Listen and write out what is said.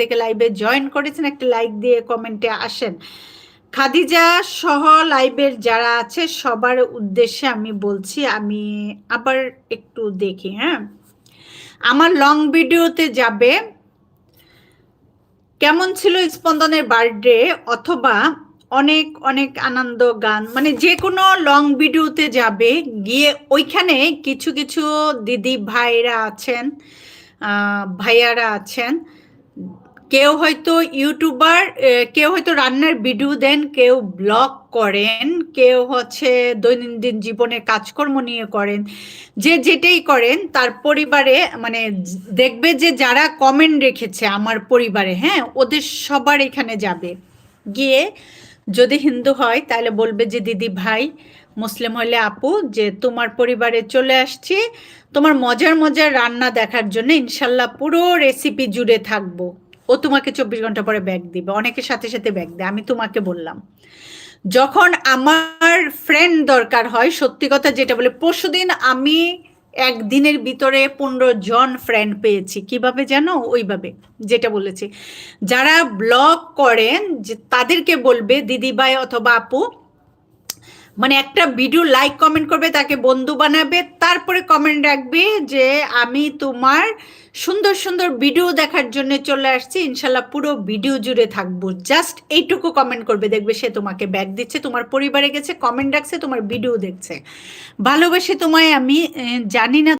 থেকে লাইভে জয়েন করেছেন একটা লাইক দিয়ে কমেন্টে আসেন। খাদিজা সহ লাইভের যারা আছে সবার উদ্দেশ্যে আমি বলছি, আমি আবার একটু দেখি। হ্যাঁ, আমার লং ভিডিওতে যাবে কেমন ছিল স্পন্দনের বার্থডে, অথবা অনেক অনেক আনন্দ গান, মানে যে কোনো লং ভিডিওতে যাবে, গিয়ে ওইখানে কিছু কিছু দিদি ভাইরা আছেন, ভাইয়ারা আছেন, কেউ হয়তো ইউটিউবার, কেউ হয়তো রান্নার ভিডিও দেন, কেউ ব্লগ করেন, কেউ হচ্ছে দৈনন্দিন জীবনের কাজকর্ম নিয়ে করেন, যে যেটাই করেন তার পরিবারে মানে দেখবে যে যারা কমেন্ট রেখেছে আমার পরিবারে, হ্যাঁ, ওদের সবার এখানে যাবে, গিয়ে যদি হিন্দু হয় তাহলে বলবে যে দিদি ভাই, মুসলিম হলে আপু, যে তোমার পরিবারে চলে আসছি তোমার মজার মজার রান্না দেখার জন্য, ইনশাল্লাহ পুরো রেসিপি জুড়ে থাকবো। ও তোমাকে 24 ঘন্টা পরে ব্যাগ দিবে, অনেকের সাথে সাথে ব্যাগ দেয়, আমি তোমাকে বললাম। যখন আমার ফ্রেন্ড দরকার হয়, সত্যি কথা যেটা বলে, পরশুদিন আমি একদিনের ভিতরে 15 জন ফ্রেন্ড পেয়েছি। কিভাবে জানো? ওইভাবে যেটা বলেছি, যারা ব্লগ করেন যে তাদেরকে বলবে দিদিভাই অথবা আপু, মানে একটা ভিডিও লাইক কমেন্ট করবে, তাকে বন্ধু বানাবে, তারপরে কমেন্ট রাখবে যে আমি তোমার সুন্দর সুন্দর ভিডিও দেখার জন্য চলে আসছি, ইনশাল্লাহ পুরো ভিডিও জুড়ে থাকবো, জাস্ট এইটুকু কমেন্ট করবে, দেখবে সে তোমাকে ব্যাগ দিচ্ছে, তোমার পরিবারে গেছে, কমেন্ট রাখছে, তোমার ভিডিও দেখছে। ভালোবাসি তোমায় আমি, জানি না